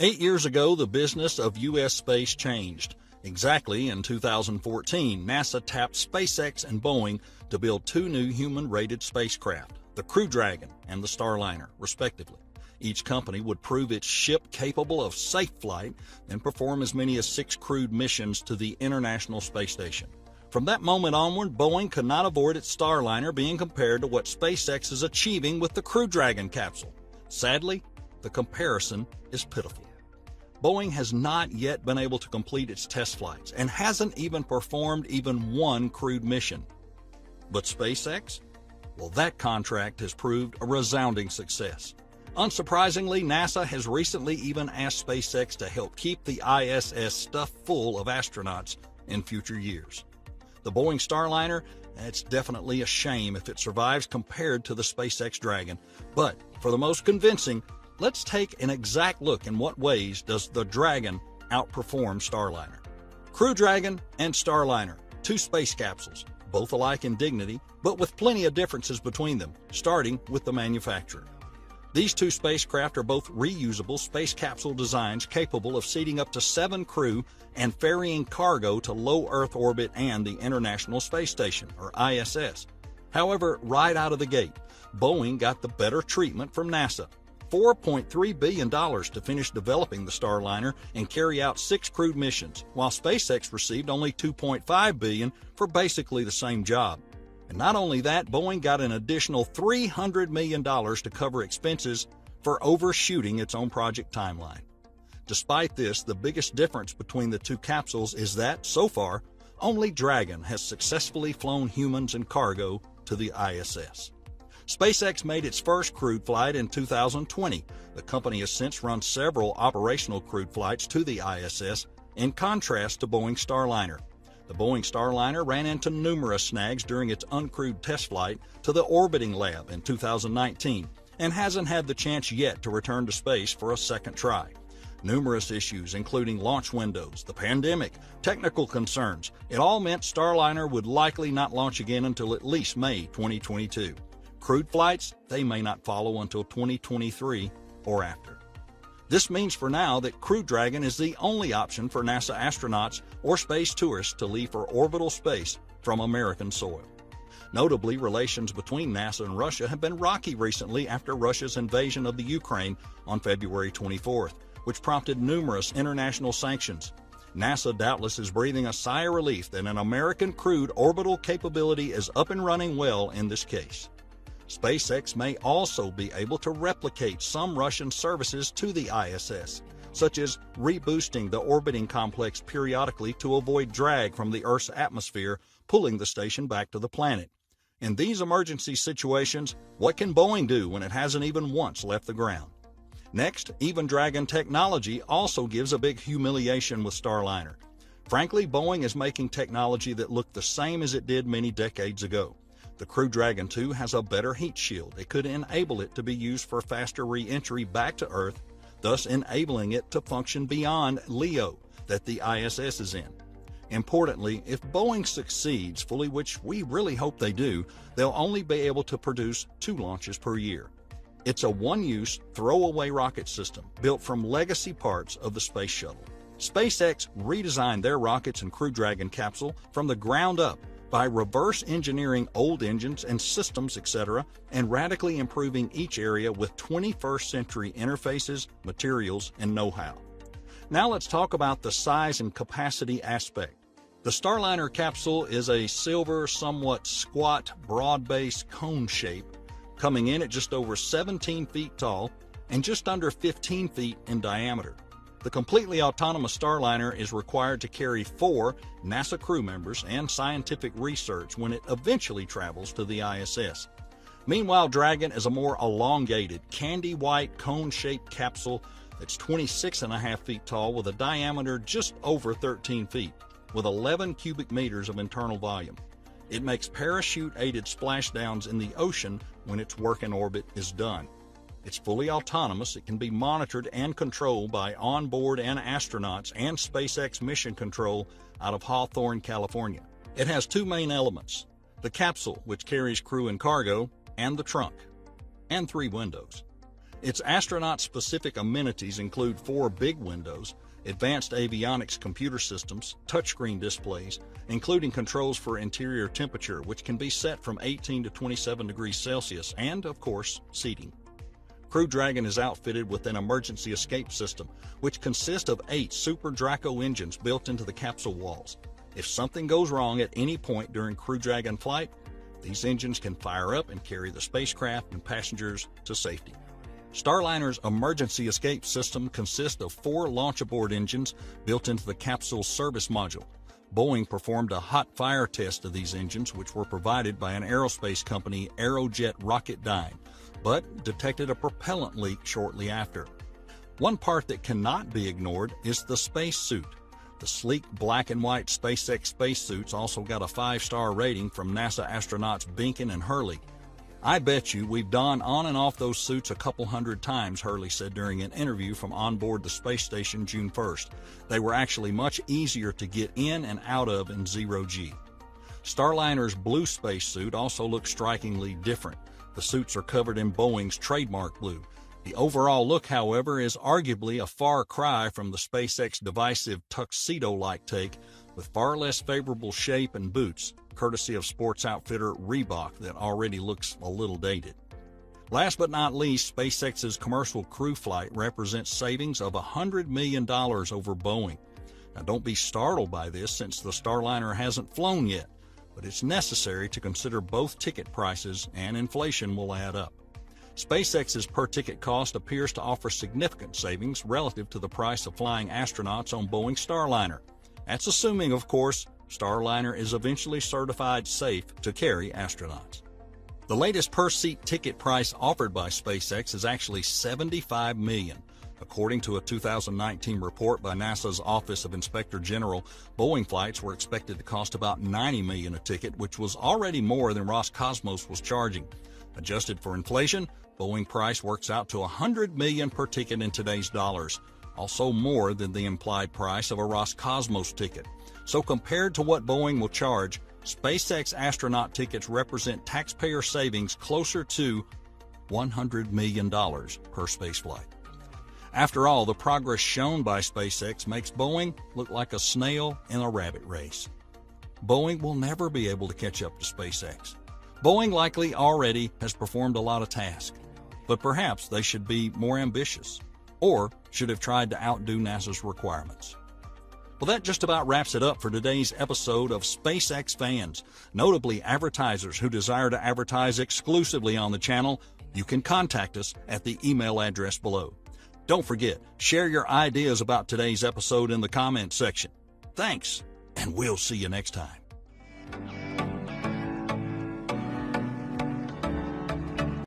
8 years ago, the business of U.S. space changed. Exactly in 2014, NASA tapped SpaceX and Boeing to build two new human-rated spacecraft, the Crew Dragon and the Starliner, respectively. Each company would prove its ship capable of safe flight and perform as many as 6 crewed missions to the International Space Station. From that moment onward, Boeing could not avoid its Starliner being compared to what SpaceX is achieving with the Crew Dragon capsule. Sadly, the comparison is pitiful. Boeing has not yet been able to complete its test flights and hasn't even performed even one crewed mission. But SpaceX? Well, that contract has proved a resounding success. Unsurprisingly, NASA has recently even asked SpaceX to help keep the ISS stuffed full of astronauts in future years. The Boeing Starliner, it's definitely a shame if it survives compared to the SpaceX Dragon. But for the most convincing, let's take an exact look in what ways does the Dragon outperform Starliner. Crew Dragon and Starliner, two space capsules, both alike in dignity, but with plenty of differences between them, starting with the manufacturer. These two spacecraft are both reusable space capsule designs capable of seating up to 7 crew and ferrying cargo to low Earth orbit and the International Space Station, or ISS. However, right out of the gate, Boeing got the better treatment from NASA. $4.3 billion to finish developing the Starliner and carry out 6 crewed missions, while SpaceX received only $2.5 billion for basically the same job. And not only that, Boeing got an additional $300 million to cover expenses for overshooting its own project timeline. Despite this, the biggest difference between the two capsules is that, so far, only Dragon has successfully flown humans and cargo to the ISS. SpaceX made its first crewed flight in 2020. The company has since run several operational crewed flights to the ISS, in contrast to Boeing Starliner. The Boeing Starliner ran into numerous snags during its uncrewed test flight to the orbiting lab in 2019 and hasn't had the chance yet to return to space for a second try. Numerous issues, including launch windows, the pandemic, technical concerns, it all meant Starliner would likely not launch again until at least May 2022. Crewed flights, they may not follow until 2023 or after. This means for now that Crew Dragon is the only option for NASA astronauts or space tourists to leave for orbital space from American soil. Notably, relations between NASA and Russia have been rocky recently after Russia's invasion of the Ukraine on February 24th, which prompted numerous international sanctions. NASA doubtless is breathing a sigh of relief that an American crewed orbital capability is up and running well in this case. SpaceX may also be able to replicate some Russian services to the ISS, such as reboosting the orbiting complex periodically to avoid drag from the Earth's atmosphere, pulling the station back to the planet. In these emergency situations, what can Boeing do when it hasn't even once left the ground? Next, even Dragon technology also gives a big humiliation with Starliner. Frankly, Boeing is making technology that looked the same as it did many decades ago. The Crew Dragon 2 has a better heat shield. It could enable it to be used for faster re-entry back to Earth, thus enabling it to function beyond LEO that the ISS is in. Importantly, if Boeing succeeds fully, which we really hope they do, they'll only be able to produce 2 launches per year. It's a one-use, throwaway rocket system built from legacy parts of the Space Shuttle. SpaceX redesigned their rockets and Crew Dragon capsule from the ground up by reverse engineering old engines and systems, etc., and radically improving each area with 21st century interfaces, materials, and know-how. Now let's talk about the size and capacity aspect. The Starliner capsule is a silver, somewhat squat, broad-based cone shape, coming in at just over 17 feet tall and just under 15 feet in diameter. The completely autonomous Starliner is required to carry 4 NASA crew members and scientific research when it eventually travels to the ISS. Meanwhile, Dragon is a more elongated, candy-white, cone-shaped capsule that's 26.5 feet tall with a diameter just over 13 feet, with 11 cubic meters of internal volume. It makes parachute-aided splashdowns in the ocean when its work in orbit is done. It's fully autonomous. It can be monitored and controlled by onboard and astronauts and SpaceX Mission Control out of Hawthorne, California. It has 2 main elements: the capsule, which carries crew and cargo, and the trunk, and 3 windows. Its astronaut-specific amenities include 4 big windows, advanced avionics computer systems, touchscreen displays, including controls for interior temperature, which can be set from 18 to 27 degrees Celsius, and, of course, seating. Crew Dragon is outfitted with an emergency escape system, which consists of 8 Super Draco engines built into the capsule walls. If something goes wrong at any point during Crew Dragon flight, these engines can fire up and carry the spacecraft and passengers to safety. Starliner's emergency escape system consists of 4 launch-aboard engines built into the capsule's service module. Boeing performed a hot fire test of these engines, which were provided by an aerospace company, Aerojet Rocketdyne, but detected a propellant leak shortly after. One part that cannot be ignored is the spacesuit. The sleek black and white SpaceX spacesuits also got a 5-star rating from NASA astronauts Binkin and Hurley. "I bet you we've donned on and off those suits a couple hundred times," Hurley said during an interview from onboard the space station June 1st. "They were actually much easier to get in and out of in zero-G." Starliner's blue spacesuit also looks strikingly different. The suits are covered in Boeing's trademark blue. The overall look, however, is arguably a far cry from the SpaceX divisive tuxedo-like take, with far less favorable shape and boots, courtesy of sports outfitter Reebok, that already looks a little dated. Last but not least, SpaceX's commercial crew flight represents savings of $100 million over Boeing. Now, don't be startled by this, since the Starliner hasn't flown yet, but it's necessary to consider both ticket prices, and inflation will add up. SpaceX's per-ticket cost appears to offer significant savings relative to the price of flying astronauts on Boeing Starliner. That's assuming, of course, Starliner is eventually certified safe to carry astronauts. The latest per-seat ticket price offered by SpaceX is actually $75 million. According to a 2019 report by NASA's Office of Inspector General, Boeing flights were expected to cost about $90 million a ticket, which was already more than Roscosmos was charging. Adjusted for inflation, Boeing price works out to $100 million per ticket in today's dollars, also more than the implied price of a Roscosmos ticket. So compared to what Boeing will charge, SpaceX astronaut tickets represent taxpayer savings closer to $100 million per spaceflight. After all, the progress shown by SpaceX makes Boeing look like a snail in a rabbit race. Boeing will never be able to catch up to SpaceX. Boeing likely already has performed a lot of tasks, but perhaps they should be more ambitious, or should have tried to outdo NASA's requirements. Well, that just about wraps it up for today's episode of SpaceX Fans. Notably, advertisers who desire to advertise exclusively on the channel, you can contact us at the email address below. Don't forget, share your ideas about today's episode in the comments section. Thanks, and we'll see you next time.